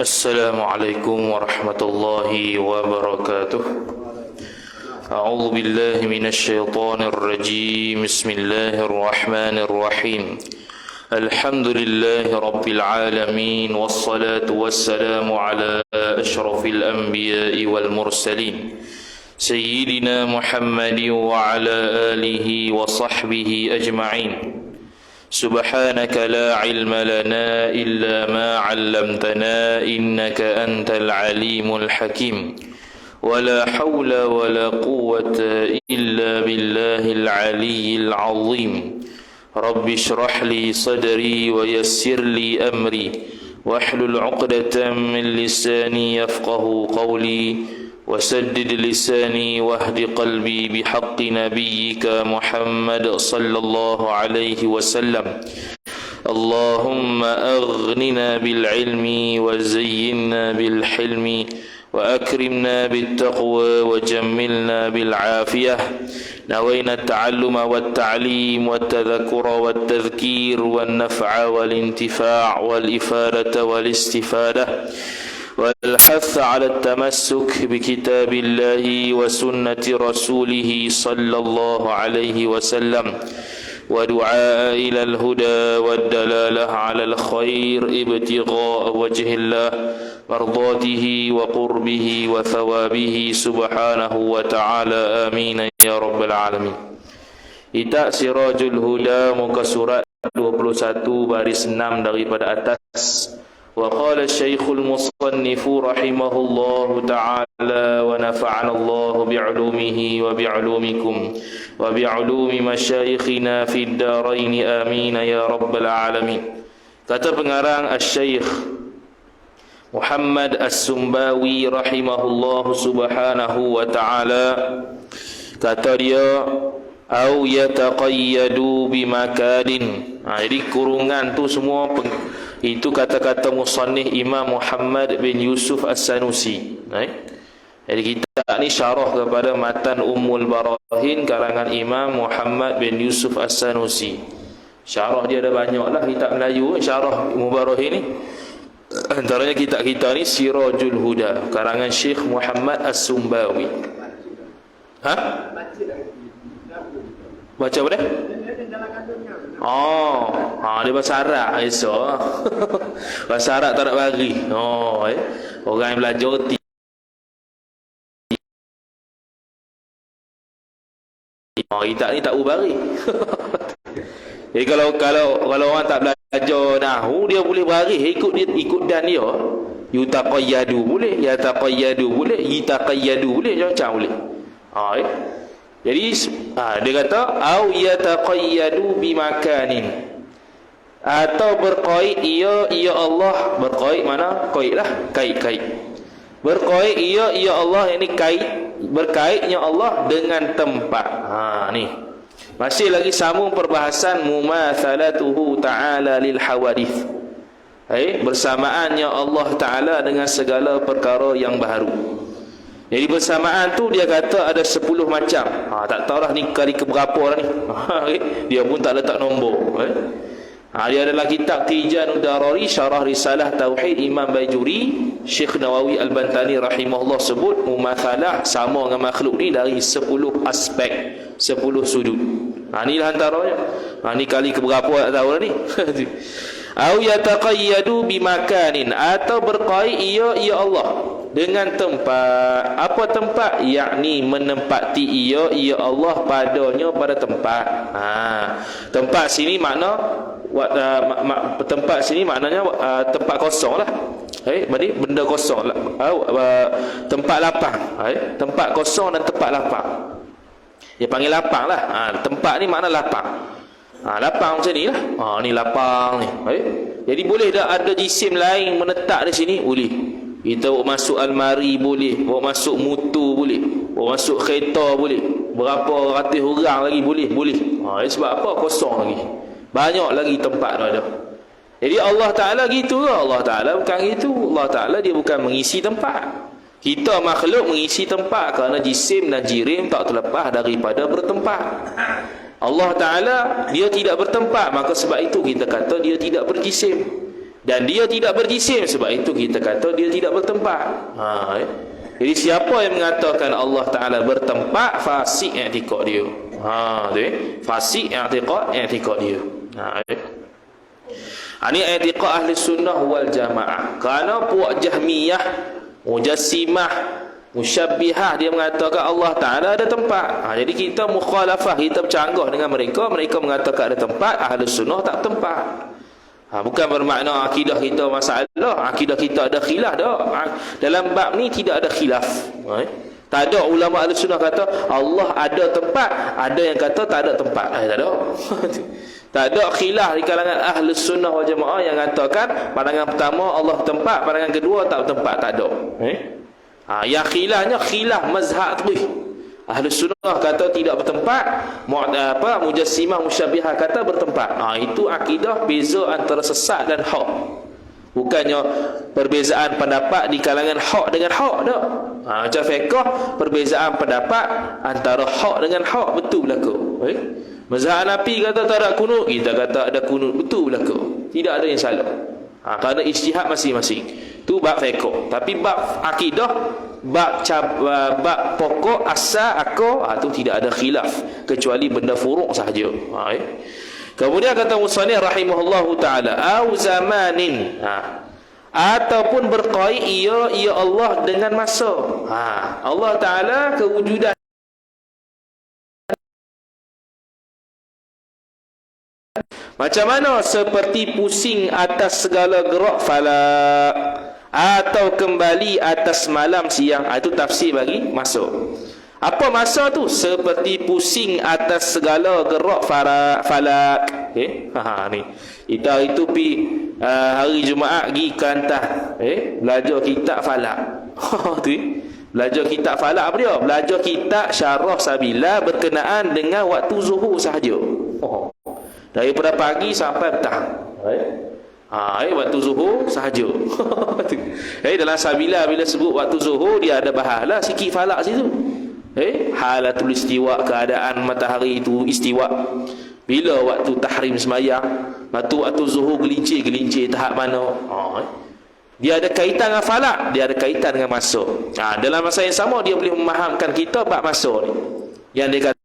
السلام عليكم ورحمة الله وبركاته. أعوذ بالله من الشيطان الرجيم. بسم الله الرحمن الرحيم. الحمد لله رب العالمين، والصلاة والسلام على أشرف الأنبياء والمرسلين سيدنا محمد وعلى آله وصحبه أجمعين. سبحانك لا علم لنا إلا ما علمتنا إنك أنت العليم الحكيم. ولا حول ولا قوة إلا بالله العلي العظيم. رب اشرح لي صدري ويسر لي أمري واحلل عقدة من لساني يفقه قولي وسدد لساني واهد قلبي بحق نبيك محمد صلى الله عليه وسلم. اللهم أغننا بالعلم وزينا بالحلم وأكرمنا بالتقوى وجملنا بالعافية. نوينا التعلم والتعليم والتذكر والتذكير والنفع والانتفاع والإفادة والاستفادة والحث على التمسك بكتاب الله وسنة رسوله صلى الله عليه وسلم، ودعاء إلى الهدى والدلالة على الخير ابتغاء وجه الله مرضاته وقربه وثوابه سبحانه وتعالى. آمين يا رب العالمين. Kitab Sirajul Huda, muka surat 21 baris 6 daripada atas. وقال الشيخ المصنف رحمه الله تعالى ونفعنا الله بعلومه وبعلومكم وبعلوم مشايخنا في الدارين آمين يا رب العالمين. Kata pengarang Al-Syeikh Muhammad As-Sumbawi rahimahullah subhanahu wa ta'ala, kata dia au yataqayyadu bimakadin. Jadi kurungan tu semua itu kata-kata musannif Imam Muhammad bin Yusuf As-Sanusi. Jadi kita ni syarah kepada matan Ummul Barahin karangan Imam Muhammad bin Yusuf As-Sanusi. Syarah dia ada banyak lah, kitab Melayu syarah Ummul Barahin ni. Antaranya kitab kita ni Sirajul Huda karangan Syekh Muhammad As-Sumbawi. Baca apa dia? Dia bahasa Arab esok. Bahasa Arab tak nak bagi. Orang yang belajar reti. Kita ni tak ubari. Jadi kalau orang tak belajar nahwu, dia boleh baris ikut dan dia. Yutaqayyadu boleh, yataqayyadu boleh, yitaqayyadu boleh, macam boleh. Jadi dia kata au yataqayyadu bimakanin, atau berkait ia Allah. Berkait mana? Kaitlah, kait. Berkait ia Allah, ini kait, berkaitnya Allah dengan tempat. Ni masih lagi sambung perbahasan mumatsalatuhu ta'ala lil hawadith. Bersamaannya Allah Ta'ala dengan segala perkara yang baru. Jadi bersamaan tu dia kata ada 10 macam. Tak tahulah ni kali keberapa dah ni. Dia pun tak letak nombor. Dia adalah kitab Tijanud Darari Syarah Risalah Tauhid Imam Bajuri. Syekh Nawawi Al-Bantani rahimahullah sebut mumatsalah sama dengan makhluk ni dari 10 aspek, 10 sudut. Inilah antaranya. Ni kali keberapa tak tahu dah ni. Au yataqayyadu bimakanin, atau berkait ia Allah dengan tempat. Apa tempat? Yakni menempati ia Allah padanya pada tempat. Tempat sini makna tempat sini maknanya tempat kosong lah. Berarti benda kosong lah. Tempat lapang. Tempat kosong dan tempat lapang. Dia panggil lapang lah. Tempat ni makna lapang. Lapang macam ni lah. Ni lapang ni. Jadi boleh tak ada jisim lain menetap di sini? Boleh. Kita bawa masuk almari boleh, bawa masuk motor boleh, bawa masuk kereta boleh, berapa ratus orang lagi boleh. Sebab apa? Kosong lagi. Banyak lagi tempat dah ada. Jadi Allah Ta'ala gitu ke? Allah Ta'ala bukan gitu. Allah Ta'ala dia bukan mengisi tempat. Kita makhluk mengisi tempat kerana jisim dan jirim tak terlepas daripada bertempat. Allah Ta'ala dia tidak bertempat, maka sebab itu kita kata dia tidak berjisim. Dan dia tidak berjisim, sebab itu kita kata dia tidak bertempat. Jadi siapa yang mengatakan Allah Ta'ala bertempat, fasik i'tiqad dia. Fasik i'tiqad dia. Ini i'tiqad ahli sunnah wal jamaah. Kerana puak Jahmiyah, Mujassimah, Musyabbihah, dia mengatakan Allah Ta'ala ada tempat. Jadi kita mukhalafah, kita bercanggah dengan mereka. Mereka mengatakan ada tempat, ahli sunnah tak tempat. Bukan bermakna akidah kita masalah, akidah kita ada khilaf dah. Dalam bab ni tidak ada khilaf. Tak ada ulama ahli sunnah kata Allah ada tempat, ada yang kata tak ada tempat. Tak ada. Tak ada khilaf di kalangan ahli sunnah wal jamaah yang katakan pandangan pertama Allah tempat, pandangan kedua tak tempat, tak ada. Yang khilafnya khilaf mazhab tu. Ahli sunnah kata tidak bertempat, Mujassimah, Musyabbihah kata bertempat. Itu akidah beza antara sesat dan hak. Bukannya perbezaan pendapat di kalangan hak dengan hak dah. Macam fiqh, perbezaan pendapat antara hak dengan hak betul berlaku. Mazhab Hanafi kata tak ada kunut, kita kata ada kunut, betul berlaku. Tidak ada yang salah. Kerana ijtihad masing-masing. Tu bab fiqh. Tapi bab akidah, bab pokok asal akal, tu tidak ada khilaf kecuali benda furuk sahaja. Kemudian kata musannif rahimahullahu taala, au zamanin, ataupun berkait ia Allah dengan masa. Allah Taala kewujudan macam mana? Seperti pusing atas segala gerak falak, atau kembali atas malam siang. Itu tafsir bagi masa. Apa masa tu? Seperti pusing atas segala gerak falak. Ni kita itu pi hari Jumaat pergi ke atas belajar kitab falak. Belajar kitab falak apa dia? Belajar kitab Syarah Sabila berkenaan dengan waktu zuhur sahaja. Daripada pagi sampai petang. Waktu zuhur sahaja. Dalam Sabila bila sebut waktu zuhur, dia ada bahaslah sikit falak situ. Halatul istiwa, keadaan matahari itu istiwa. Bila waktu tahrim semayang, waktu zuhur gelincir tahap mana. Dia ada kaitan dengan falak, dia ada kaitan dengan masa. Dalam masa yang sama dia boleh memahamkan kita bab masa ni. Yang dia kata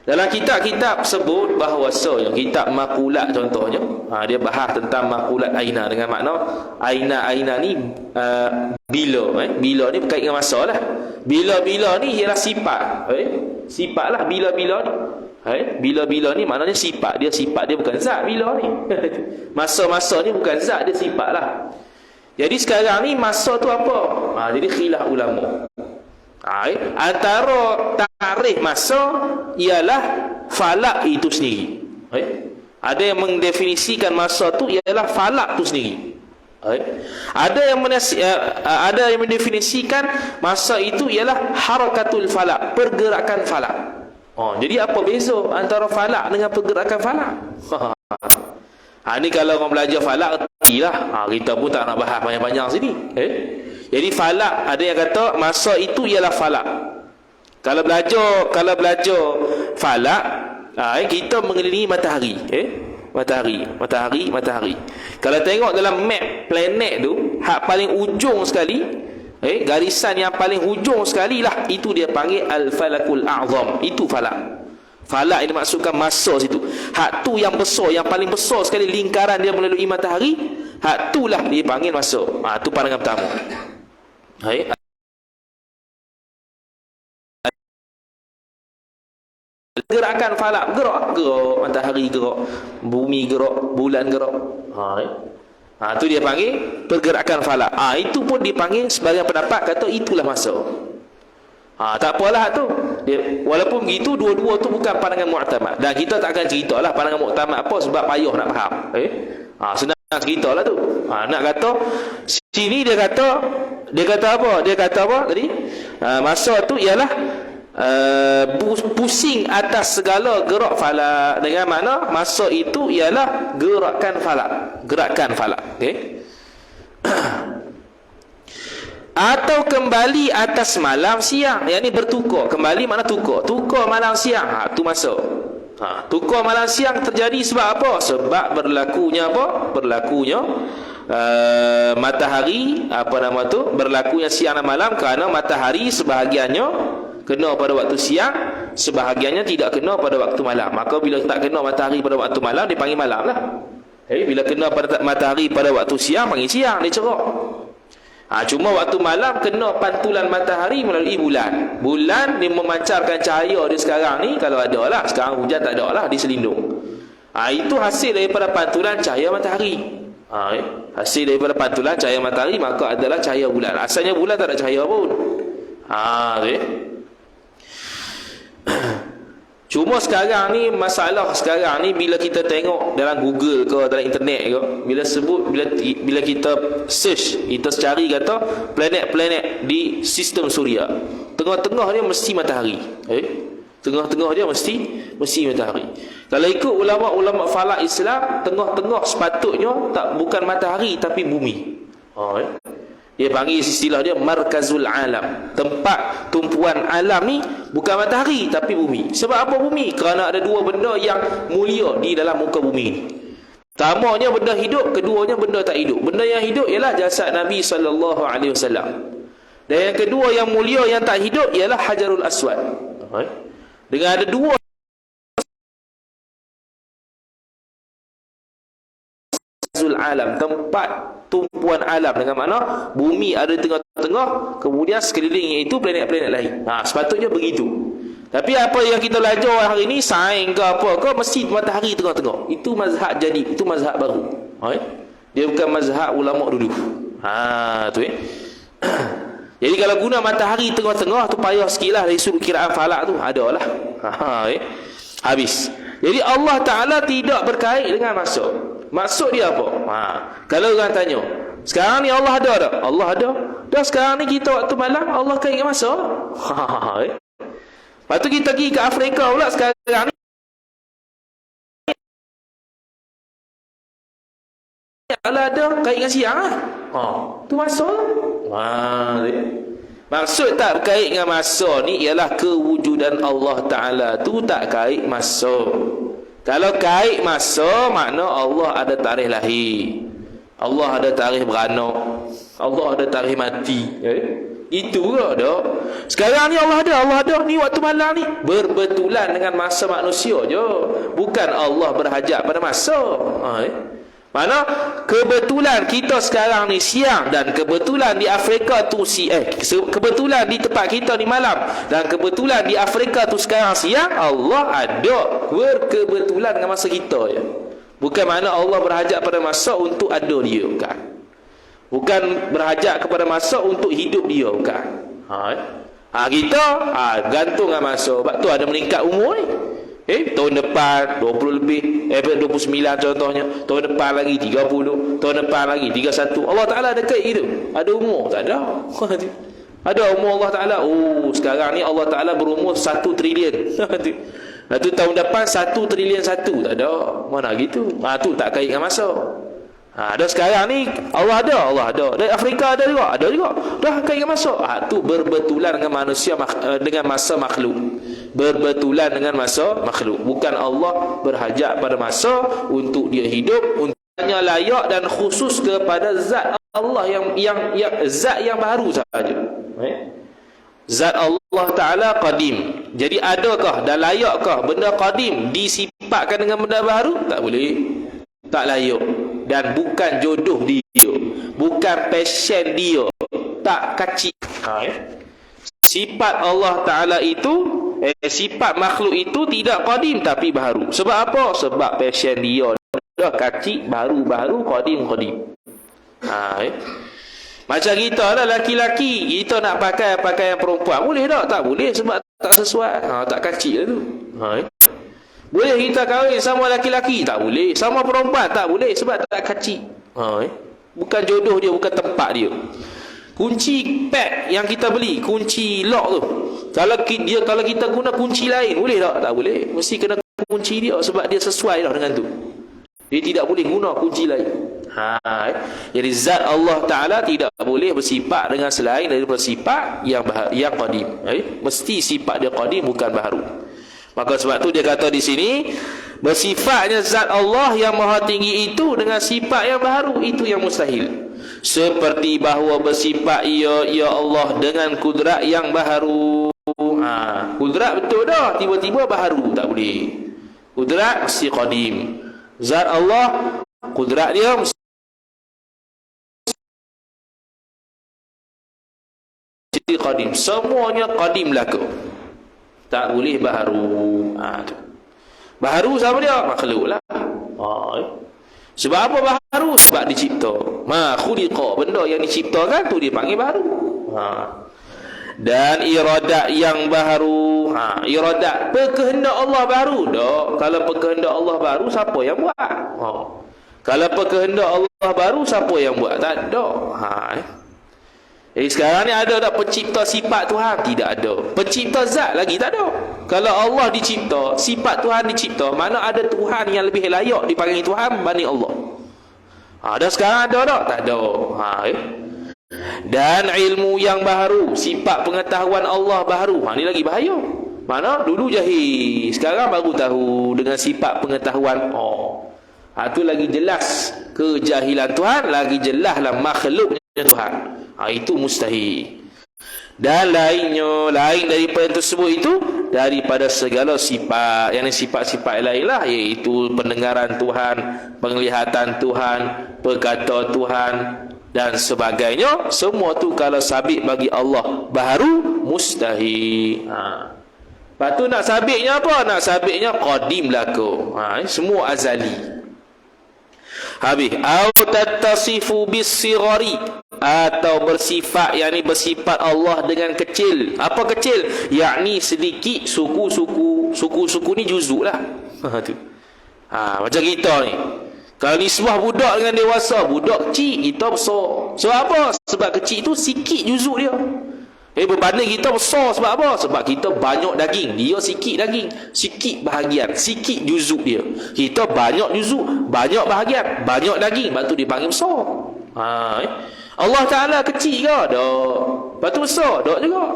dalam kitab-kitab sebut bahawasanya kitab Maqulat contohnya, dia bahas tentang Maqulat Aina dengan makna Aina ni bila ni berkait dengan masa lah. Bila ni ialah sifat. Sifat lah bila ni. Bila ni maknanya sifat. Dia sifat, dia bukan zat bila ni. Masa-masa ni bukan zat, dia sifat lah. Jadi sekarang ni masa tu apa? Jadi khilaf ulama. Antara tarikh masa ialah falak itu sendiri. Ada yang mendefinisikan masa tu ialah falak tu sendiri. Ada yang mendefinisikan masa itu ialah harakatul falak, pergerakan falak. Jadi apa beza antara falak dengan pergerakan falak? Ni kalau orang belajar falak ertilah. Kita pun tak nak bahas banyak-banyak sini. Jadi falak, ada yang kata masa itu ialah falak. Kalau belajar falak, kita mengelilingi matahari. Matahari. Kalau tengok dalam map planet tu, hak paling ujung sekali, garisan yang paling ujung sekali lah, itu dia panggil al-falakul a'zam. Itu falak. Falak ini maksudkan masa situ. Hak tu yang besar, yang paling besar sekali lingkaran dia melalui matahari, hak tu lah dia panggil masa. Tu pandangan pertama. Gerakan falak, gerak matahari gerak, bumi gerak, bulan gerak. Tu dia panggil pergerakan falak. Itu pun dipanggil sebagai pendapat kata itulah masa. Tak apalah tu. Walaupun begitu, dua-dua tu bukan pandangan mu'tamad. Dan kita tak akan ceritalah pandangan mu'tamad apa, sebab payah nak faham. Senang ceritalah tu. Nak kata sini dia kata apa? Dia kata apa tadi? Masa tu ialah pusing atas segala gerak falak. Dengan mana masa itu ialah gerakan falak. Atau kembali atas malam siang. Yang ni bertukar. Kembali mana tukar malam siang. Tu masa. Tukar malam siang terjadi sebab apa? Sebab berlakunya apa? Berlakunya matahari, berlakunya siang dan malam, kerana matahari sebahagiannya kena pada waktu siang, sebahagiannya tidak kena pada waktu malam. Maka bila tak kena matahari pada waktu malam, dia panggil malam lah. Bila kena pada matahari pada waktu siang, panggil siang, dia cerah. Cuma waktu malam kena pantulan matahari melalui bulan. Bulan dia memancarkan cahaya dia sekarang ni, kalau ada lah. Sekarang hujan tak ada lah, dia selindung. Itu hasil daripada pantulan cahaya matahari. Hasil daripada pantulan cahaya matahari, maka adalah cahaya bulan. Asalnya bulan tak ada cahaya pun. Cuma sekarang ni, masalah sekarang ni, bila kita tengok dalam Google ke, dalam internet ke, bila kita search, kita cari kata planet-planet di sistem Suria, tengah-tengah dia mesti matahari. Tengah-tengah dia mesti matahari. Kalau ikut ulama-ulama falak Islam, tengah-tengah sepatutnya bukan matahari tapi bumi. Dia panggil istilah dia markazul alam. Tempat tumpuan alam ni bukan matahari tapi bumi. Sebab apa bumi? Kerana ada dua benda yang mulia di dalam muka bumi ni. Pertamanya benda hidup, keduanya benda tak hidup. Benda yang hidup ialah jasad Nabi SAW. Dan yang kedua yang mulia yang tak hidup ialah Hajarul Aswad. Dengan ada dua alam, tempat tumpuan alam, dengan makna bumi ada tengah-tengah, kemudian sekelilingnya itu planet-planet lain. Sepatutnya begitu. Tapi apa yang kita belajar hari ini, sains ke apa ke, mesti matahari tengah-tengah. Itu mazhab jadid, itu mazhab baru. Dia bukan mazhab ulama dulu. Jadi kalau guna matahari tengah-tengah tu payah sikitlah dari sudut kiraan falak tu. Adalah. Habis. Jadi Allah Ta'ala tidak berkait dengan masa. Maksud dia apa? Kalau orang tanya, sekarang ni Allah ada tak? Allah ada. Dah sekarang ni kita waktu malam, Allah kait dengan masa. Lepas tu kita pergi ke Afrika pula sekarang ni, Allah ada kait dengan siang lah. Tu masa. Maksud tak berkait dengan masa ni ialah kewujudan Allah Ta'ala tu tak kait masa. Kalau kait masa, makna Allah ada tarikh lahir, Allah ada tarikh beranak, Allah ada tarikh mati. Itu ke dah. Sekarang ni Allah ada ni waktu malam ni berbetulan dengan masa manusia je. Bukan Allah berhajat pada masa. Mana kebetulan kita sekarang ni siang, dan kebetulan di Afrika tu kebetulan di tempat kita ni malam, dan kebetulan di Afrika tu sekarang siang. Allah ada berkebetulan dengan masa kita je. Bukan makna Allah berhajat pada masa untuk ada dia, bukan. Bukan berhajat kepada masa untuk hidup dia, bukan. Kita gantung dengan masa. Sebab tu ada meningkat umur ni. Tahun depan 20 lebih, 29 contohnya, tahun depan lagi 30, tahun depan lagi 31. Allah Ta'ala ada kait gitu? Ada umur? Tak ada. Ada umur Allah Ta'ala? Sekarang ni Allah Ta'ala berumur 1 trilion. Lepas tu tahun depan 1 trilion 1. Tak ada. Mana gitu? Tu tak kait dengan masa. Dah sekarang ni Allah ada. Dari Afrika ada juga. Dah kait dengan masa. Tu berbetulan dengan manusia, dengan masa makhluk. Berbetulan dengan masa makhluk. Bukan Allah berhajat pada masa untuk dia hidup. Hanya layak dan khusus kepada zat Allah yang zat yang baru sahaja. Zat Allah Ta'ala qadim. Jadi adakah dan layakkah benda qadim disifatkan dengan benda baru? Tak boleh. Tak layak. Dan bukan jodoh dia, bukan passion dia, tak kacik. Sifat Allah Ta'ala itu, sifat makhluk itu tidak qadim tapi baru. Sebab apa? Sebab passion dia dah kacik, baru-baru, qadim. Macam kita lah, laki-laki, kita nak pakai pakaian perempuan, boleh tak? Tak boleh, sebab tak sesuai. Tak kacik lah tu. Boleh kita kahwin sama laki-laki? Tak boleh. Sama perempuan? Tak boleh, sebab tak kacik. Bukan jodoh dia, bukan tempat dia. Kunci pad yang kita beli, kunci lock tu, kalau kita guna kunci lain, boleh tak? Tak boleh. Mesti kena kunci dia, sebab dia sesuai dah dengan tu. Dia tidak boleh guna kunci lain. Jadi zat Allah Ta'ala tidak boleh bersifat dengan selain daripada sifat yang qadim. Mesti sifat dia qadim, bukan baru. Maka sebab tu dia kata di sini, bersifatnya zat Allah yang maha tinggi itu dengan sifat yang baharu, itu yang mustahil. Seperti bahawa bersifat ya Allah dengan kudrat yang baharu. Kudrat betul dah, tiba-tiba baharu tak boleh. Kudrat mesti qadim. Zat Allah, kudrat dia mesti qadim. Semuanya qadim laku, tak boleh baharu. Baharu siapa dia? Makhluk lah. Sebab apa baharu? Sebab dicipta. Khuliqa, benda yang diciptakan tu dia panggil baharu. Dan iradat yang baharu, iradat perkehendak Allah baharu. Tak. Kalau perkehendak Allah baharu, siapa yang buat? Kalau perkehendak Allah baharu, siapa yang buat? Tak ada. Jadi sekarang ni ada tak pencipta sifat Tuhan? Tidak ada. Pencipta zat lagi tak ada. Kalau Allah dicipta, sifat Tuhan dicipta, mana ada Tuhan yang lebih layak dipanggil Tuhan berbanding Allah? Dan sekarang ada tak? Tak ada. Dan ilmu yang baharu, sifat pengetahuan Allah baharu. Ni lagi bahaya. Mana dulu jahil, sekarang baru tahu dengan sifat pengetahuan. Itu lagi jelas kejahilan Tuhan, lagi jelaslah makhluknya Tuhan. Itu mustahil. Dan lainnya, lain daripada yang tersebut itu, daripada segala sifat, yang sifat-sifat lain lah, iaitu pendengaran Tuhan, penglihatan Tuhan, perkata Tuhan dan sebagainya. Semua tu kalau sabit bagi Allah baharu, mustahil. Lepas tu nak sabitnya apa? Nak sabitnya qadim laku. Semua azali. Habis, au tattasifu bis-sighari, atau bersifat, yakni bersifat Allah dengan kecil. Apa kecil? Yakni sedikit, suku ni juzuk lah. Macam kita ni, kalau nisbah budak dengan dewasa, budak kecil, kita besar. Sebab apa? Sebab kecil tu sikit juzuk dia. Berbanding kita besar. Sebab apa? Sebab kita banyak daging, dia sikit daging, sikit bahagian, sikit juzuk dia. Kita banyak juzuk, banyak bahagian, banyak daging, lepas tu dipanggil besar. Allah Ta'ala kecil ke? Tak. Lepas tu besar? Tak juga.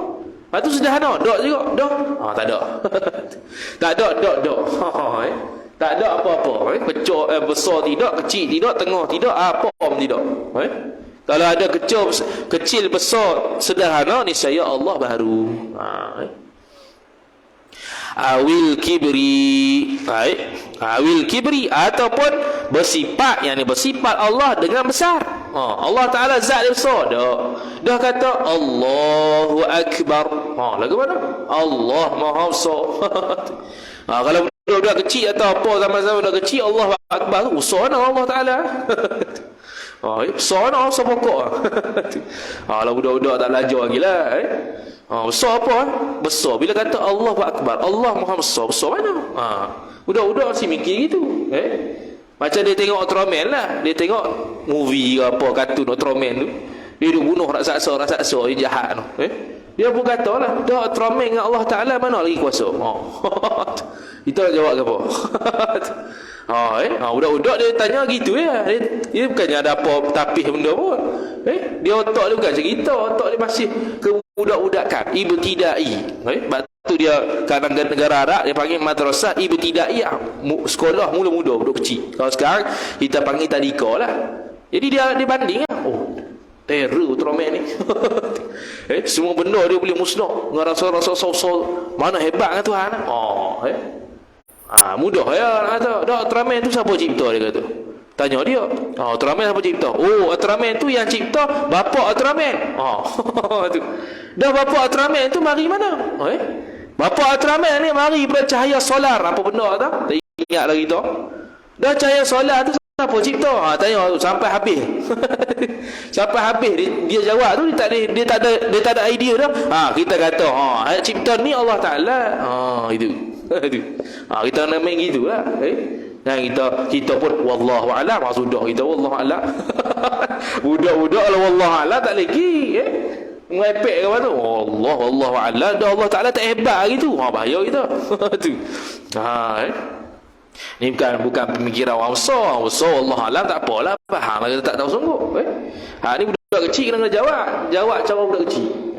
Lepas tu sederhana? Tak juga. Tak. Tak ada. Tak ada. Tak ada apa-apa. Besar tidak, kecil tidak, tengah tidak, apa pun tidak. Kalau ada kecil, besar, sederhana, niscaya Allah baharu. Awil kibri, ataupun bersifat, yang bersifat Allah dengan besar. Allah Ta'ala zat dia besar. Dah kata Allahu Akbar. Lagu mana? Allah Maha Besar. Kalau budak kecil atau apa, zaman-zaman budak kecil, Allah Akbar tu besar mana Allah Ta'ala. Besar mana besar pokok. Kalau budak-budak tak belajar lagi lah. Besar apa? Besar bila kata Allah Akbar, Allah Maha Besar. Besar mana? Budak-budak masih mikir gitu. Macam dia tengok Ultraman lah. Dia tengok movie ke apa, kartun Ultraman tu, dia duk bunuh raksasa dia jahat tu. Dia pun kata lah, dah Ultraman dengan Allah Ta'ala mana lagi kuasa. Kita nak jawab ke apa? Budak-budak dia tanya gitu ya. Dia bukannya ada apa tapih benda pun. Dia otak dia bukan macam kita. Otak dia masih ke budak-budakan, ibtidai. Sebab tu dia kadang negara Arab dia panggil madrasah ibtidai, sekolah mula-mula budak kecil. Kalau sekarang kita panggil tadika lah. Jadi dia banding lah. Terror Ultraman ni. Semua benda dia boleh musnah. Rasa-rasa mana hebat kan Tuhan. Mudah ya nak kata. Dah Ultraman tu siapa cipta, dia kata. Tanya dia. Ultraman siapa cipta? Ultraman tu yang cipta bapa Ultraman. Tu. Dah bapa Ultraman tu mari mana? Bapa Ultraman ni mari daripada cahaya solar. Apa benda tak? Tak ingat lagi tu. Dah cahaya solar tu siapa cipta? Tanya sampai habis. Sampai habis dia jawab tu, dia tak ada idea dah. Kita kata cipta ni Allah Ta'ala. Itu. Kita nak main gitulah. Dan kita pun wallahu a'lam, sudah kita wallahu a'lam. Budak-budak kalau wallahu a'lam tak lagi ngepek ke apa tu. Wallahu a'lam, dah Allah Ta'ala tak hebat gitu. Bahaya kita. Tu. Ni bukan pemikiran orang besar. Allah alam tak apalah, faham kita tak tahu sungguh. Ni budak kecil kena jawab cara budak kecil.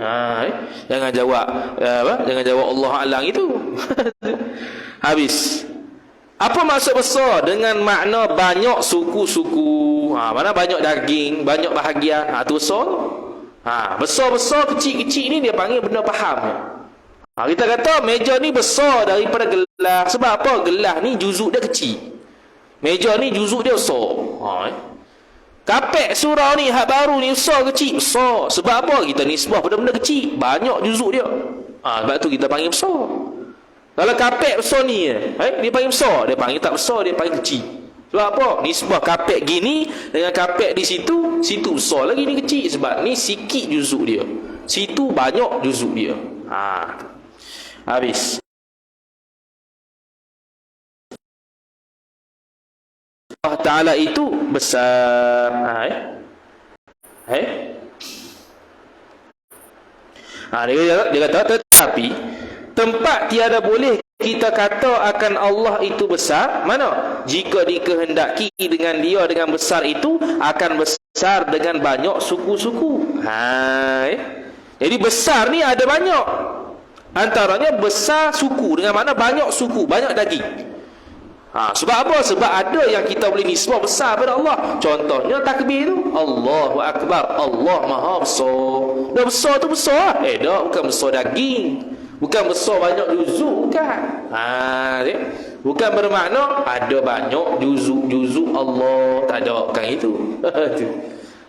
Jangan jawab jangan jawab Allah alam itu. Habis. Apa maksud besar? Dengan makna banyak suku-suku. Mana banyak daging, banyak bahagian. Tu besar. Besar-besar, kecil-kecil ni dia panggil benda faham. Kita kata meja ni besar daripada gelas. Sebab apa? Gelas ni juzuk dia kecil. Meja ni juzuk dia besar. Kapek surau ni hak baru ni besar kecil? Besar. Sebab apa? Kita nisbah pada benda kecil. Banyak juzuk dia. Sebab tu kita panggil besar. Kalau kapek besar ni dia panggil besar. Dia panggil tak besar, dia panggil kecil. Sebab apa? Nisbah kapek gini dengan kapek di situ, situ besar lagi, ni kecil. Sebab ni sikit juzuk dia, situ banyak juzuk dia. Habis. Allah Ta'ala itu besar. Dia kata tetapi tempat tiada boleh kita kata akan Allah itu besar. Mana? Jika dikehendaki dengan dia dengan besar itu akan besar dengan banyak suku-suku. Jadi besar ni ada banyak. Antaranya besar suku dengan makna banyak suku, banyak daging. Sebab apa? Sebab ada yang kita boleh nisbah besar pada Allah. Contohnya takbir tu, Allahu Akbar, Allah Maha Besar. Dah besar tu besar. Bukan besar daging, bukan besar banyak juzuk, bukan. Bukan bermakna ada banyak juzuk Allah. Tak ada, bukan itu.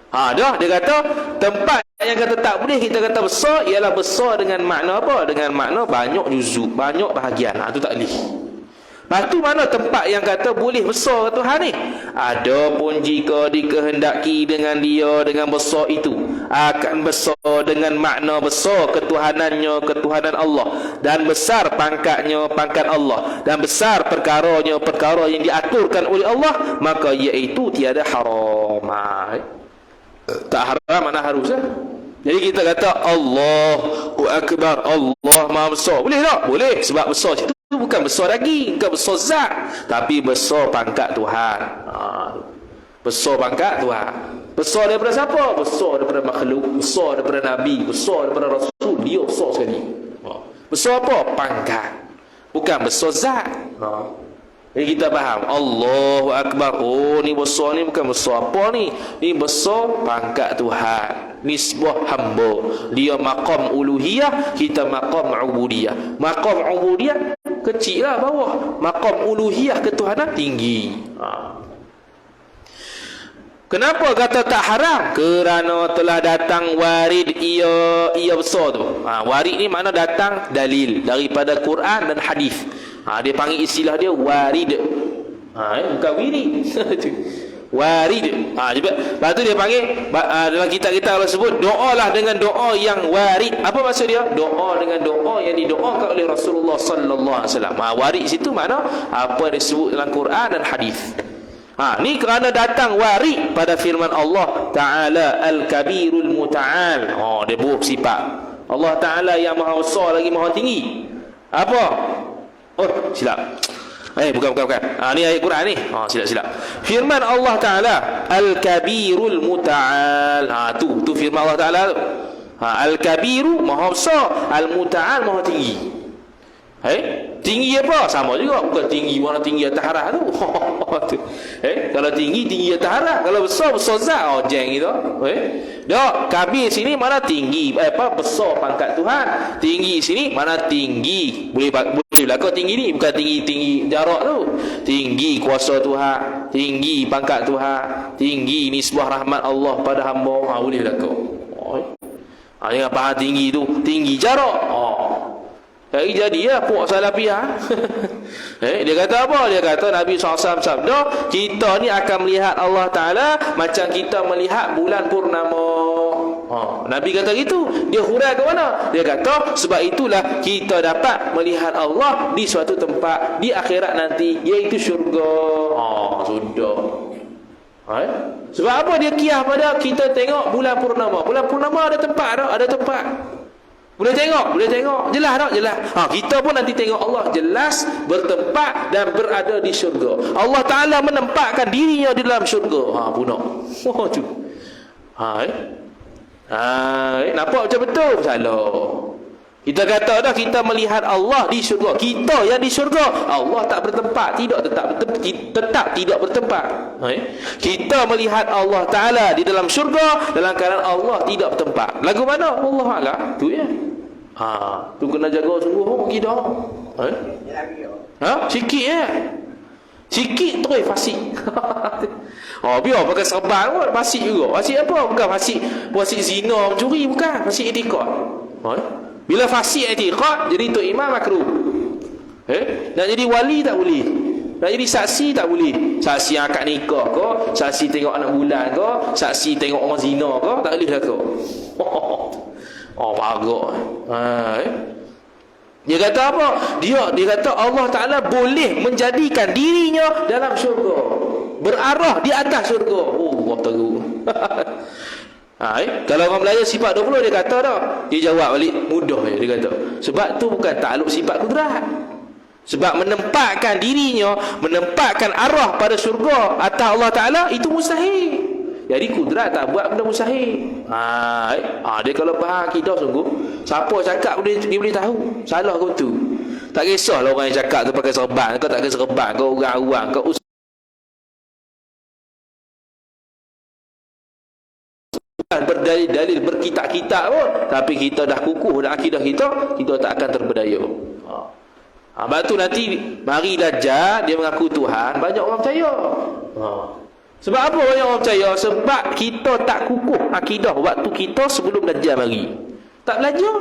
Dia kata tempat yang kata tak boleh kita kata besar ialah besar dengan makna apa? Dengan makna banyak juzuk, banyak bahagian. Itu tak boleh. Lepas tu mana tempat yang kata boleh besar Tuhan ni? Adapun jika dikehendaki dengan dia dengan besar itu akan besar dengan makna besar ketuhanannya, ketuhanan Allah, dan besar pangkatnya, pangkat Allah, dan besar perkaranya, perkara yang diaturkan oleh Allah, maka iaitu tiada haram. Tak haram mana harus Jadi kita kata Allahu Akbar, Allah Maha Besar. Boleh tak? Boleh. Sebab besar itu bukan besar daging, bukan besar zat, tapi besar pangkat Tuhan. Besar pangkat Tuhan. Besar daripada siapa? Besar daripada makhluk, besar daripada Nabi, besar daripada Rasul. Dia besar sekali. Besar apa? Pangkat. Bukan besar zat. Jadi kita faham Allahu Akbar. Ni besar ni bukan besar apa ni? Ni besar pangkat Tuhan, nisbah hamba. Dia maqam uluhiyah, kita maqam ubudiyah. Maqam ubudiyah kecil lah bawah, maqam uluhiyah ketuhanan tinggi. Kenapa kata tak haram? Kerana telah datang warid ia besar tu. Warid ni makna datang dalil daripada Quran dan hadis. Dia panggil istilah dia warid. Bukan wirid. Warid. Lepas tu dia panggil dalam kitab-kitab Allah sebut doalah dengan doa yang warid. Apa maksud dia? Doa dengan doa yang didoakan oleh Rasulullah sallallahu alaihi wasallam. Warid situ makna apa yang disebut dalam Quran dan hadis. Ni kerana datang warid pada firman Allah Ta'ala Al-Kabirul Muta'al. Dia buah sifat Allah Ta'ala yang maha besar lagi maha tinggi. Apa? Silap. Bukan. Ni ayat Quran ni. Silap. Firman Allah Ta'ala Al-Kabirul Muta'al. Tu firman Allah Ta'ala tu. Al-Kabiru maha besar, Al-Muta'al maha tinggi. Tinggi apa? Sama juga. Bukan tinggi mana tinggi atas harah tu. Kalau tinggi atas harah. Kalau besar zat. Jeng gitu. Kabir sini mana tinggi, besar pangkat Tuhan. Tinggi sini mana tinggi. Boleh berlaku tinggi ni bukan tinggi jarak tu. Tinggi kuasa Tuhan, tinggi pangkat Tuhan, tinggi nisbah rahmat Allah pada hamba. Boleh berlaku. Jangan faham tinggi tu tinggi jarak. Jadi puak salafiyah. Dia kata apa? Dia kata Nabi SAW sabda, kita ni akan melihat Allah Ta'ala macam kita melihat bulan purnama. Nabi kata gitu. Dia hurai ke mana? Dia kata sebab itulah kita dapat melihat Allah di suatu tempat di akhirat nanti, iaitu syurga. Sudah. Sebab apa dia kiyah pada kita tengok bulan purnama? Bulan purnama ada tempat. Boleh tengok. Jelas tak? Jelas. Kita pun nanti tengok Allah jelas bertempat dan berada di syurga. Allah Ta'ala menempatkan dirinya di dalam syurga. Punok. Tu. Nampak macam betul? Salah. Kita kata dah kita melihat Allah di syurga. Kita yang di syurga. Allah tak bertempat, tetap tidak bertempat. Kita melihat Allah Ta'ala di dalam syurga dalam keadaan Allah tidak bertempat. Lagu mana? Allah Ta'ala. Tu ya. Tu kena jaga sungguh kita. Sikit ya. Sikit terus fasik. Biar pakai serban pun fasik juga. Fasik apa? Bukan fasik zina mencuri, bukan. Fasik etikad. Bila fasik etikad, jadi tok imam makruh. Nak jadi wali tak boleh. Nak jadi saksi tak boleh. Saksi akad nikah ke, saksi tengok anak bulan ke, saksi tengok orang zina ke, tak boleh lah ke. Bagak. Dia kata apa? Dia kata Allah Ta'ala boleh menjadikan dirinya dalam syurga, berarah di atas syurga. Allah teru. Kalau orang belajar sifat 20 dia kata dah. Dia jawab balik mudah dia kata. Sebab tu bukan takluk sifat kudrat. Sebab menempatkan dirinya, menempatkan arah pada syurga atas Allah Ta'ala itu mustahil. Jadi kudrat tak buat benda mustahil. Dia kalau faham akidah sungguh, siapa cakap dia boleh tahu. Salah kau tu. Tak kisahlah orang yang cakap tu pakai serban, kau tak pakai serban, kau orang awam, kau berdalil-dalil berkitab-kitab pun, tapi kita dah kukuh dalam akidah kita tak akan terberdaya. Sebab tu nanti mari Dajjal dia mengaku Tuhan, banyak orang percaya. Sebab apa banyak orang percaya? Sebab kita tak kukuh akidah waktu kita sebelum Dajjal mari. Tak belajar.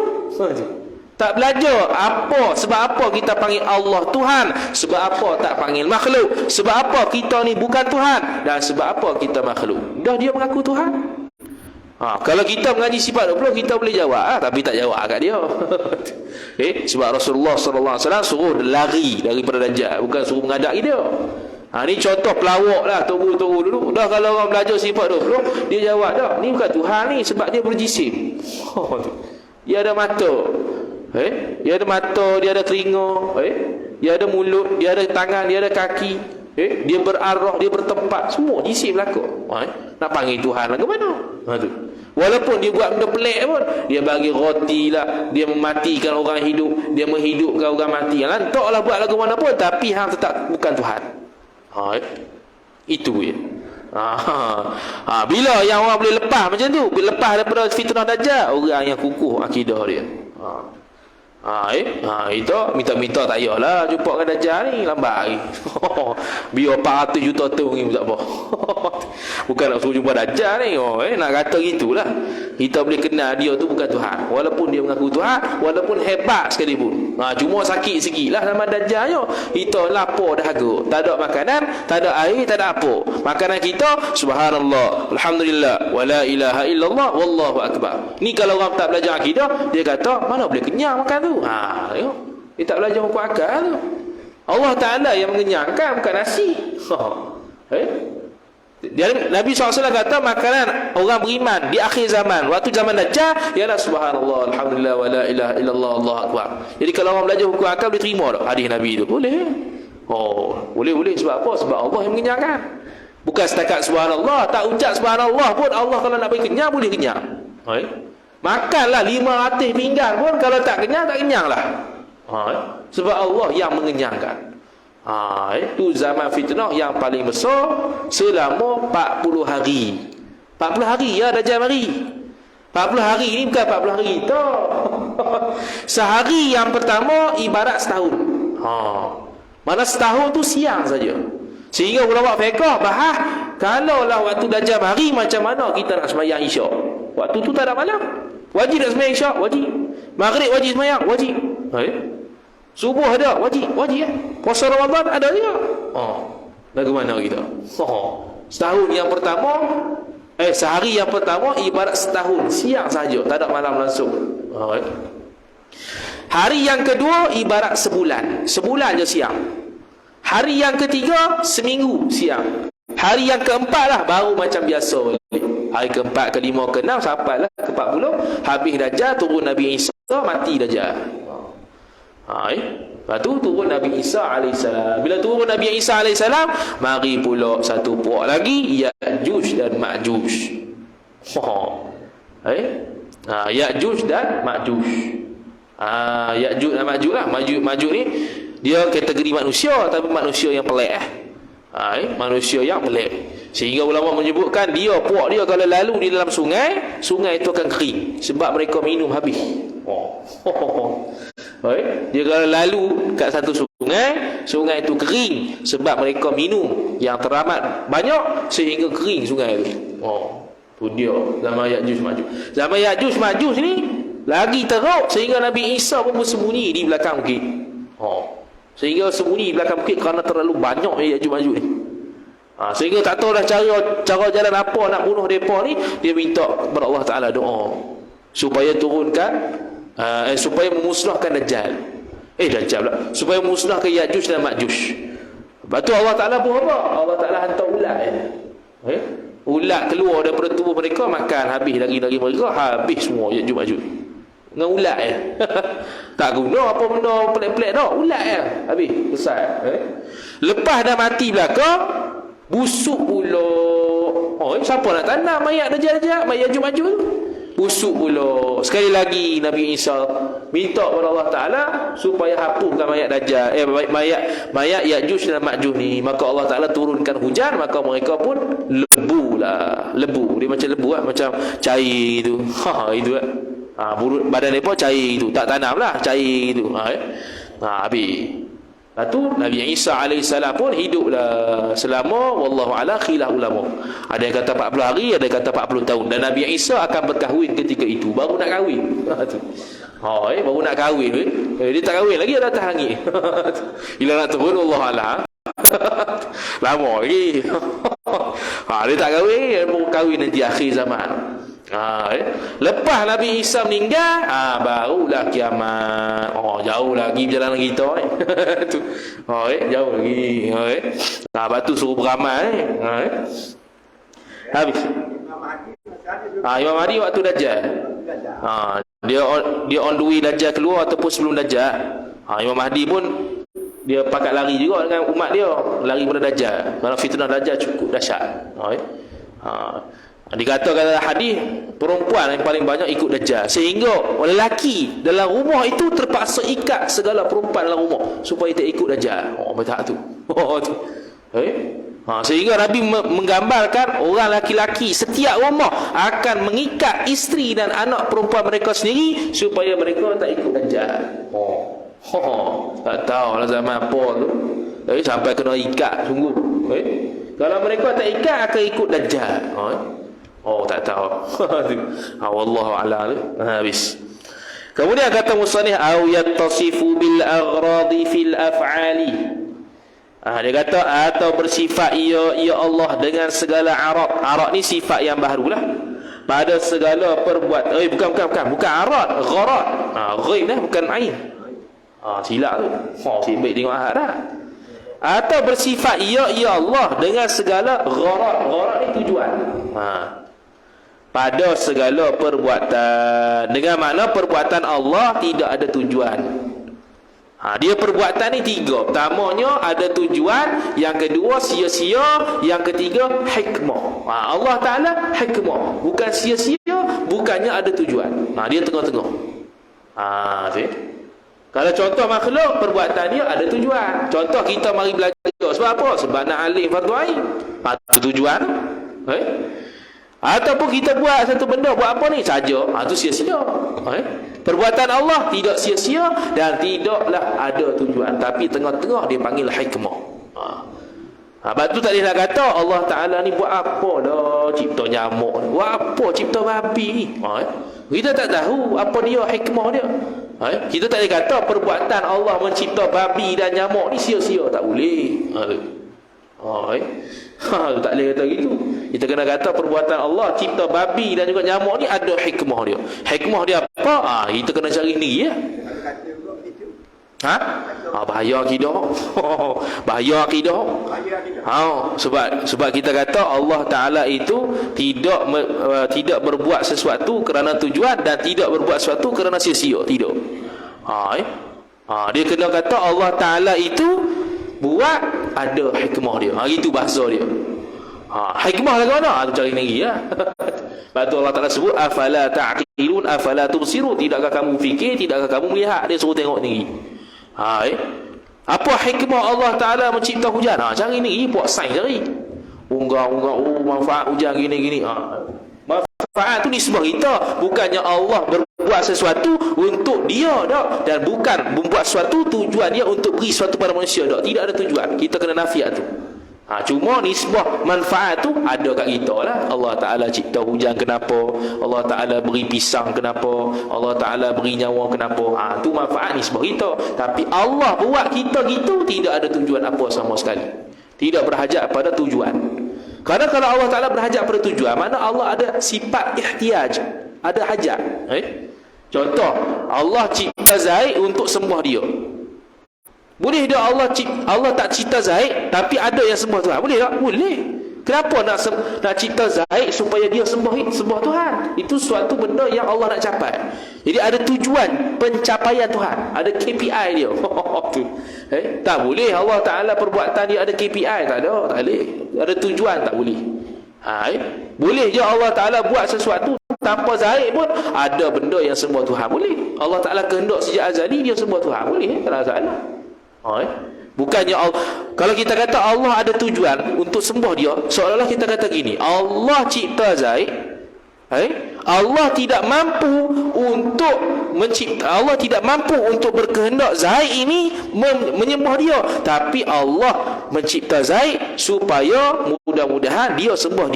Tak belajar apa, sebab apa kita panggil Allah Tuhan, sebab apa tak panggil makhluk, sebab apa kita ni bukan Tuhan, dan sebab apa kita makhluk. Dah dia mengaku Tuhan. Kalau kita mengaji sifat 20 kita boleh jawab, tapi tak jawab kat dia. Sebab Rasulullah SAW suruh lari daripada Dajjal, bukan suruh menghadapi dia. Ni contoh pelawak lah, tunggu dulu. Dah kalau orang belajar sifat 20 dia jawab dah, ni bukan Tuhan ni sebab dia berjisim. Dia ada mata, dia ada mata, dia ada telinga, dia ada mulut, dia ada tangan, dia ada kaki, dia berarah, dia bertempat, semua jisim belaka. Nak panggil Tuhan lah ke mana? Tu. Walaupun dia buat benda pelik pun, dia bagi roti lah, dia mematikan orang hidup, dia menghidupkan orang mati. Lantaklah buat lagu mana pun, tapi hang tetap bukan Tuhan. Itu ya. Bila yang orang boleh lepas macam tu, boleh lepas daripada fitnah Dajjal, orang yang kukuh akidah dia. Itu minta-minta tak payahlah jumpa dengan Dajjal ni, lambat lagi. Biar 400 juta tahun ni tak apa. Bukan nak suruh jumpa Dajjal ni. Nak kata gitulah. Kita boleh kenal dia tu bukan Tuhan, walaupun dia mengaku Tuhan, walaupun hebat sekalipun. Cuma sakit sikit lah sama Dajjalnya. Kita lapar dahaga, tak ada makanan, tak ada air, tak ada apa. Makanan kita subhanallah, alhamdulillah, wala ilaha illallah, wallahu akbar. Ni kalau orang tak belajar akidah, dia kata mana boleh kenyang makan tu. Tengok, dia tak belajar hukum akal tu. Allah Ta'ala yang mengenyangkan, bukan nasi. Nabi SAW kata makanan orang beriman di akhir zaman, waktu zaman Dajjal, ialah subhanallah, alhamdulillah, wala ilaha illallah, Allahu akbar. Jadi kalau orang belajar hukum akal boleh terima tak hadis Nabi tu? Boleh. Boleh. Sebab apa? Sebab Allah yang mengenyangkan. Bukan setakat subhanallah, tak ucap subhanallah pun Allah kalau nak bagi kenyang boleh kenyang. Makanlah 500 pinggan pun kalau tak kenyang, tak kenyang lah. Sebab Allah yang mengenyangkan. Itu zaman fitnah yang paling besar selama 40 hari. 40 hari ya Dajjal mari. 40 hari ni bukan 40 hari tu. Sehari yang pertama ibarat setahun. Mana setahun tu siang saja. Sehingga ulama fiqh bahas kalaulah waktu Dajjal mari macam mana kita nak sembahyang Isyak. Waktu tu tak ada malam. Wajib nak sembahyang Isyak, wajib. Maghrib wajib sembahyang, wajib. Subuh ada, wajib ya. Puasa Ramadan ada juga. Lagu mana kita? Setahun yang pertama, sehari yang pertama ibarat setahun, siang saja, tak ada malam langsung. Hari yang kedua ibarat sebulan je siang. Hari yang ketiga seminggu siang. Hari yang keempat lah baru macam biasa balik. Hari keempat, kelima, keenam sampailah ke 40. Habis Dajjal, turun Nabi Isa, mati Dajjal. Lepas tu turun Nabi Isa AS. Bila turun Nabi Isa AS, mari pula satu puak lagi, Ya'juj dan Ma'juj. Ya'juj dan Ma'juj. Ya'juj dan Ma'juj lah. Ma'juj ni dia kategori manusia, tapi manusia yang pelik manusia yang pelik. Sehingga ulama menyebutkan puak dia kalau lalu di dalam sungai, sungai itu akan kering sebab mereka minum habis. Dia kalau lalu kat satu sungai, sungai itu kering sebab mereka minum yang teramat banyak sehingga kering sungai itu. Tu dia zaman Ya'juj Ma'juj. Zaman Ya'juj Ma'juj ni lagi teruk sehingga Nabi Isa pun bersembunyi di belakang bukit. Sehingga sembunyi di belakang bukit kerana terlalu banyak Ya'juj Ma'juj ni. Sehingga tak tahu dah cara jalan apa nak bunuh mereka ni. Dia minta kepada Allah Ta'ala doa supaya turunkan supaya memusnahkan Dajjal. Dajjal pula. Supaya memusnahkan Ya'juj dan Ma'juj. Lepas tu Allah Ta'ala pun apa? Allah Ta'ala hantar ulat ulat keluar daripada tubuh mereka, makan habis lagi mereka, habis semua Ya'juj Ma'juj dengan ulat tak guna apa benda pelik-pelik dah, ulat habis besar. Lepas dah mati belakang, busuk pula. Siapa nak tanam mayat Dajjal, mayat Ya'juj Ma'juj? Busuk pula. Sekali lagi Nabi Isa minta kepada Allah Ta'ala supaya hapuskan mayat Dajjal, mayat Ya'juj dan Ma'juj ni. Maka Allah Ta'ala turunkan hujan, maka mereka pun lebu. Dia macam lebu macam cair tu. Itu badan mereka cair tu, tak tanam lah, cair tu. Habis. Lepas tu Nabi Isa AS pun hiduplah selama, wallahu a'lam, khilaf ulama. Ada yang kata 40 hari, ada yang kata 40 tahun. Dan Nabi Isa akan berkahwin ketika itu. Baru nak kahwin. Baru nak kahwin. Dia tak kahwin lagi, ada atas langit. Bila nak turun, wallahu a'lam. Lama lagi. Dia tak kahwin, dia baru kahwin nanti akhir zaman. Lepas Nabi Isa meninggal, barulah kiamat. Jauh lagi perjalanan kita tu. Jauh lagi. Lepas tu suruh beramal habis. Imam Mahdi waktu Dajjal. Dia on the way Dajjal keluar ataupun sebelum Dajjal. Imam Mahdi pun dia pakat lari juga dengan umat dia, lari pada Dajjal. Kerana fitnah Dajjal cukup dahsyat. Dikatakan dalam hadis, perempuan yang paling banyak ikut Dajjal, sehingga lelaki dalam rumah itu terpaksa ikat segala perempuan dalam rumah supaya tak ikut Dajjal. Betul tu. Sehingga Nabi menggambarkan orang laki-laki setiap rumah akan mengikat isteri dan anak perempuan mereka sendiri supaya mereka tak ikut Dajjal. Tak tahu lah zaman apa tu. Sampai kena ikat sungguh. Kalau mereka tak ikat akan ikut Dajjal. Tak tahu. Wallahu a'lam. Habis. Kemudian kata musannif, au yattasifu bil aghradi fil af'ali. Dia kata atau bersifat ya Allah dengan segala arad. Arad ni sifat yang barulah pada segala perbuatan. Bukan arad, gharad. Ghaib dah bukan ain. Silap tu. Baik tengok ahad dah. Atau bersifat ya Allah dengan segala gharad. Gharad ni tujuan. Pada segala perbuatan, dengan makna perbuatan Allah tidak ada tujuan. Dia perbuatan ni tiga. Pertamanya ada tujuan, yang kedua sia-sia, yang ketiga hikmah. Allah Ta'ala hikmah, bukan sia-sia, bukannya ada tujuan. Dia tengah-tengah. Kalau contoh makhluk, perbuatan dia ada tujuan. Contoh kita mari belajar sebab apa? Sebab nak alih fardu ain. Itu tujuan. Ataupun kita buat satu benda, buat apa ni saja, itu sia-sia. Perbuatan Allah tidak sia-sia dan tidaklah ada tujuan, tapi tengah-tengah dia panggil hikmah. Sebab tu tak boleh nak kata Allah Ta'ala ni buat apa dah cipta nyamuk ni, buat apa cipta babi ni. Kita tak tahu apa dia hikmah dia. Kita tak boleh kata perbuatan Allah mencipta babi dan nyamuk ni sia-sia, tak boleh. Tak boleh kata gitu. Kita kena kata perbuatan Allah cipta babi dan juga nyamuk ni ada hikmah dia. Hikmah dia apa? Kita kena cari sendiri ya. Ha? Bahaya akidah. Bahaya akidah. Sebab kita kata Allah Taala itu tidak berbuat sesuatu kerana tujuan dan tidak berbuat sesuatu kerana sia-sia. Tidak. Dia kena kata Allah Taala itu buat ada hikmah dia. Itu bahasa dia. Hikmah lagu mana? Tu cari lagi ya. Lepas tu Allah Taala sebut afala ta'qilun afala tubsirun. Tidakkah kamu fikir, tidakkah kamu melihat? Dia suruh tengok tinggi. Apa hikmah Allah Taala mencipta hujan? Cari ni, buat sains cari. Unggah, manfaat hujan gini-gini. Manfaat tu nisbah kita. Bukannya Allah berbuat sesuatu untuk dia dak, dan bukan membuat sesuatu tujuan dia untuk beri sesuatu pada manusia dak. Tidak ada tujuan. Kita kena nafiat tu. Cuma nisbah manfaat tu ada kat kita lah. Allah Ta'ala cipta hujan kenapa, Allah Ta'ala beri pisang kenapa, Allah Ta'ala beri nyawa kenapa. Tu manfaat nisbah kita. Tapi Allah buat kita gitu, tidak ada tujuan apa sama sekali. Tidak berhajat pada tujuan. Kerana kalau Allah Ta'ala berhajat pada tujuan, mana Allah ada sifat ihtiyaj, ada hajat. Contoh, Allah cipta Zaid untuk sembah dia. Boleh tak Allah tak cipta Zaid tapi ada yang sembah Tuhan? Boleh tak? Boleh. Kenapa nak cipta Zaid supaya dia sembah Tuhan? Itu suatu benda yang Allah nak capai. Jadi ada tujuan pencapaian Tuhan, ada KPI dia. Tak boleh Allah Taala perbuatan dia ada KPI, tak ada, tak boleh. Ada tujuan, tak boleh. Boleh je Allah Taala buat sesuatu tanpa Zaid pun ada benda yang sembah Tuhan, boleh. Allah Taala kehendak sejak azali dia sembah Tuhan, boleh, tak ada masalah. Bukannya kalau kita kata Allah ada tujuan untuk sembah dia, seolah-olah kita kata gini, Allah cipta Zaid, Allah tidak mampu untuk mencipta, Allah tidak mampu untuk berkehendak Zaid ini menyembah dia, tapi Allah mencipta Zaid supaya mudah-mudahan dia sembah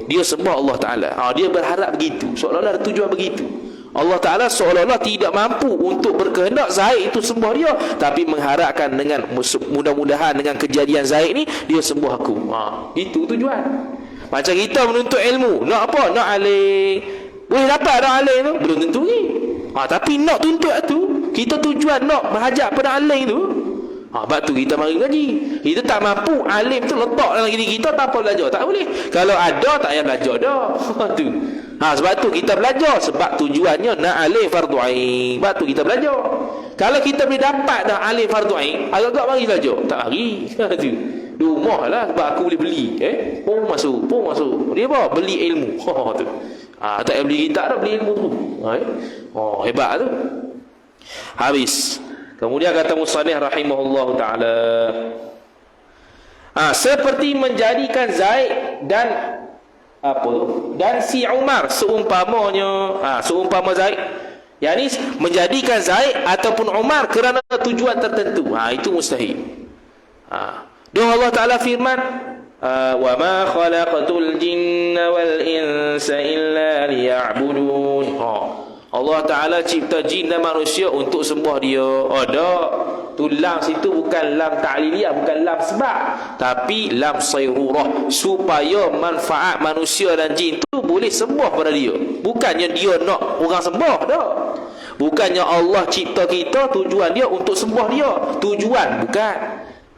dia sembah Allah Taala. Dia berharap begitu, seolah-olah ada tujuan begitu. Allah Ta'ala seolah-olah tidak mampu untuk berkehendak Zaid itu sembah dia, tapi mengharapkan dengan mudah-mudahan dengan kejadian Zaid ni dia sembah aku. Itu tujuan. Macam kita menuntut ilmu, nak apa? Nak alim. Boleh dapat nak alim tu? Belum tentu ni. Tapi nak tuntut tu, kita tujuan nak berhajat pada alim tu. Sebab tu kita mari ngaji. Kita tak mampu alim tu letak dalam diri kita, tak apa belajar, tak boleh. Kalau ada tak payah belajar dah. Tu. Sebab tu kita belajar, sebab tujuannya nak alim fardu ain. Sebab tu kita belajar. Kalau kita boleh dapat dah alim fardu ain, agak-agak mari belajar. Tak mari. Tu. Di rumah lah, sebab aku boleh beli. Pun masuk. Dia apa? Beli ilmu. Tu. Tak payah beli kitab dah, beli ilmu tu. Hebat tu. Habis. Kemudian kata musannif rahimahullahu taala, seperti menjadikan Zaid dan dan si Umar seumpamanya, seumpama Zaid, yakni menjadikan Zaid ataupun Umar kerana tujuan tertentu, itu mustahil. Dan Allah Taala firman, wa ma khalaqatul jinna wal insa illa liya'budun. Allah Ta'ala cipta jin dan manusia untuk sembah dia. Tak. Tu lam situ bukan lam ta'liliyah, bukan lam sebab, tapi lam sayrurah, supaya manfaat manusia dan jin tu boleh sembah pada dia. Bukannya dia nak orang sembah, tak. Bukannya Allah cipta kita tujuan dia untuk sembah dia. Tujuan bukan.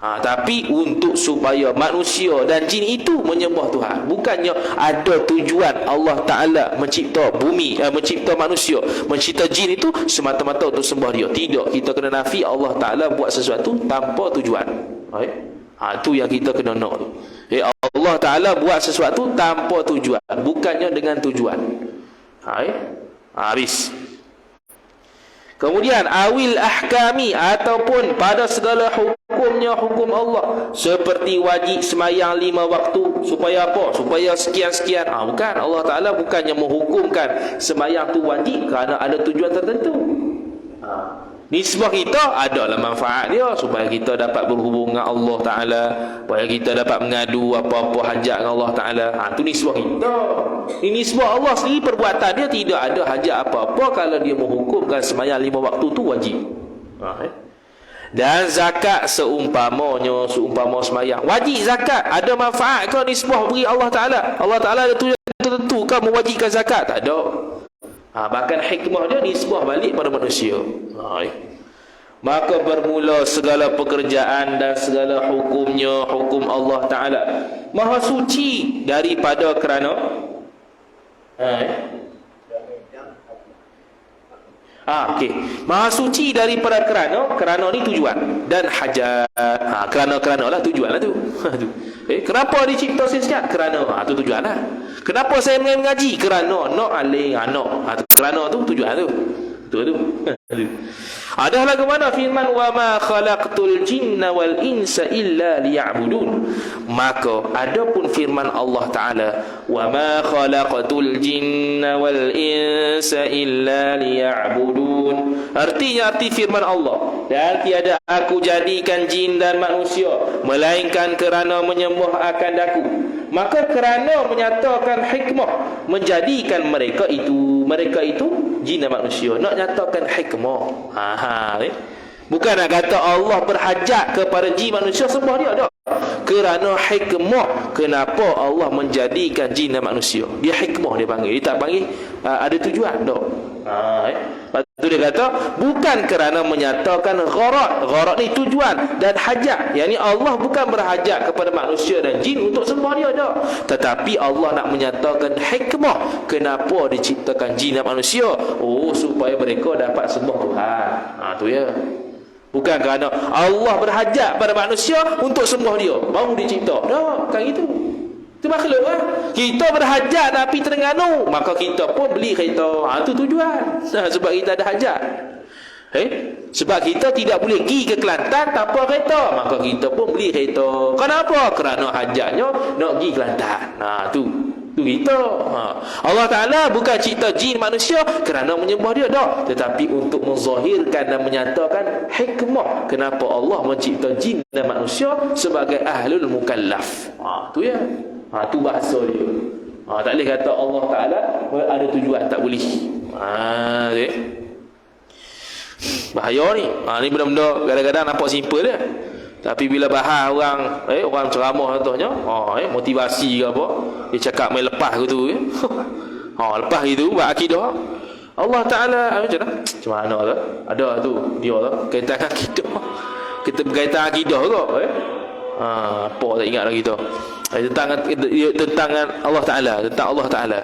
Tapi untuk supaya manusia dan jin itu menyembah Tuhan. Bukannya ada tujuan Allah Ta'ala mencipta bumi, mencipta manusia, mencipta jin itu semata-mata untuk sembah dia. Tidak, kita kena nafi Allah Ta'ala buat sesuatu tanpa tujuan. Itu yang kita kena nak. Allah Ta'ala buat sesuatu tanpa tujuan, bukannya dengan tujuan. Habis. Kemudian awil ahkami, ataupun pada segala hukumnya hukum Allah, seperti wajib semayang 5 waktu. Supaya apa? Supaya sekian-sekian. Bukan. Allah Ta'ala bukannya menghukumkan semayang tu wajib kerana ada tujuan tertentu. Nisbah kita adalah manfaat dia, supaya kita dapat berhubung dengan Allah Ta'ala, supaya kita dapat mengadu apa-apa hajat dengan Allah Ta'ala. Itu nisbah kita. Ini nisbah Allah sendiri, perbuatan dia tidak ada hajat apa-apa kalau dia menghukumkan semayang 5 waktu tu wajib. Dan zakat seumpama semayang wajib. Zakat ada manfaat ke nisbah beri Allah Ta'ala? Allah Ta'ala ada tujuan tertentu ke mewajibkan zakat? Tak ada. Bahkan hikmah dia nisbah balik pada manusia. maka bermula segala pekerjaan dan segala hukumnya, hukum Allah Ta'ala. Maha suci daripada kerana okey. Maha suci daripada kerana ni tujuan dan hajat. Kerana lah tujuan lah tu. Kenapa dicipta sehat? Kerana tu tujuan lah. Kenapa saya mengaji? Kerana nak aling anak. Kerana tu tujuan tu. Ada lagu mana firman wa ma khalaqtul jinna wal insa illa liya'budun. Maka adapun firman Allah Taala wa ma khalaqtul jinna wal insa illa liya'budun, artinya arti firman Allah, dan tiada aku jadikan jin dan manusia melainkan kerana menyembah akan aku. Maka kerana menyatakan hikmah menjadikan mereka itu jin dan manusia, nak nyatakan hikmah. Bukan nak kata Allah berhajat kepada jin manusia sembah dia, tak. Kerana hikmah kenapa Allah menjadikan jin dan manusia. Dia hikmah dia panggil. Dia tak panggil ada tujuan, tak. Lepas tu dia kata bukan kerana menyatakan gharat ni tujuan dan hajat. Yang ni Allah bukan berhajat kepada manusia dan jin untuk sembah dia, tak. Tetapi Allah nak menyatakan hikmah kenapa diciptakan jin dan manusia. Supaya mereka dapat sembah Tuhan. Tu ya. Bukan kerana Allah berhajat pada manusia untuk sembah dia baru dicipta. Tak, bukan itu. Itu makhluk kan. Kita berhajat nak pergi Terengganu, maka kita pun beli kereta. Itu tujuan. Sebab kita ada hajat. Sebab kita tidak boleh pergi ke Kelantan tanpa kereta, maka kita pun beli kereta. Kenapa? Kerana hajatnya nak pergi Kelantan. Tu kita. Allah Ta'ala bukan cipta jin manusia kerana menyembah dia, tak. Tetapi untuk menzahirkan dan menyatakan hikmah kenapa Allah mencipta jin dan manusia sebagai ahlul mukallaf. Tu ya. Tu bahasa dia. Tak boleh kata Allah Ta'ala ada tujuan, tak boleh. Bahaya ni. Ni benda-benda kadang-kadang nampak simple dia. Tapi bila bahas orang ceramah contohnya, motivasi ke apa, dia cakap main lepas ke tu. Lepas itu buat akidah. Allah Ta'ala macam mana tu? Ada tu dia tu kaitan akidah. Kita berkaitan akidah ke? Apa tak ingat lagi tu. Tentang Allah Ta'ala, tentang Allah Ta'ala.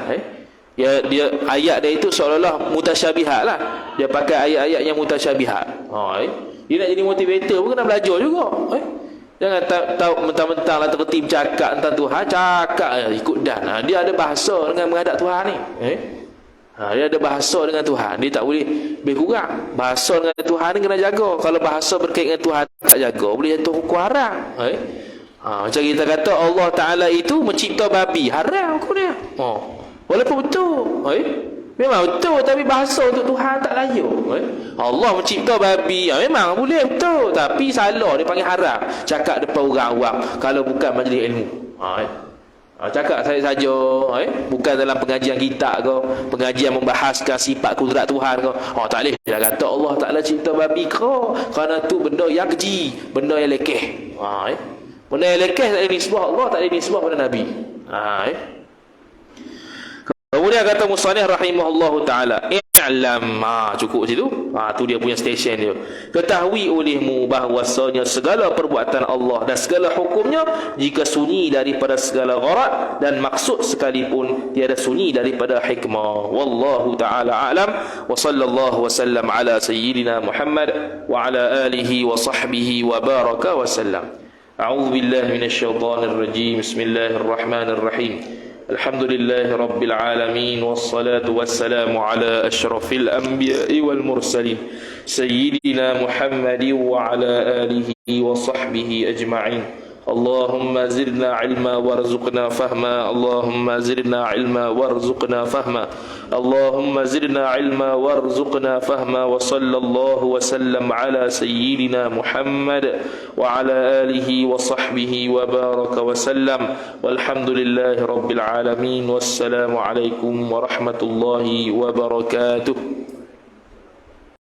Dia ayat dia itu seolah-olah mutasyabihat lah. Dia pakai ayat-ayat yang mutasyabihat. Dia nak jadi motivator pun kena belajar juga. Jangan tahu mentang-mentang lah terti bercakap tentang Tuhan, cakap ikut dan. Dia ada bahasa dengan menghadap Tuhan ni. Dia ada bahasa dengan Tuhan. Dia tak boleh lebih kurang. Bahasa dengan Tuhan ni kena jaga. Kalau bahasa berkait dengan Tuhan tak jaga, boleh jatuh hukum haram. Macam kita kata Allah Ta'ala itu mencipta babi, haram hukum dia. Walaupun betul, memang betul, tapi bahasa untuk Tuhan tak layak. Allah mencipta babi, memang boleh betul, tapi salah, dia panggil haram. Cakap depan orang awam kalau bukan majlis ilmu. Cakap saya saja, bukan dalam pengajian kitab ke, pengajian membahaskan sifat kudrat Tuhan ke. Tak boleh dia kata Allah Ta'ala cipta babi ke, kerana tu benda yang keji, benda yang lekeh. Benda yang lekeh tak boleh nisbah Allah, tak boleh nisbah pada Nabi. Kemudian kata musannif rahimahullahu taala, i'lam, cukup situ. Tu dia punya stesen dia. Ketahui olehmu bahwasanya segala perbuatan Allah dan segala hukumnya, jika sunyi daripada segala gharat dan maksud sekalipun, tiada sunyi daripada hikmah. Wallahu taala alam, wa sallallahu wasallam ala sayyidina Muhammad wa ala alihi wa sahbihi wa baraka wa sallam. A'udzu billahi minasyaitonir rajim. Bismillahirrahmanirrahim. الحمد لله رب العالمين والصلاة والسلام على أشرف الأنبياء والمرسلين سيدنا محمد وعلى آله وصحبه أجمعين. اللهم زدنا علما وارزقنا فهما. اللهم زدنا علما وارزقنا فهما. اللهم زدنا علما وارزقنا فهما. وصلى الله وسلم على سيدنا محمد وعلى آله وصحبه وبارك وسلم. والحمد لله رب العالمين. والسلام عليكم ورحمة الله وبركاته.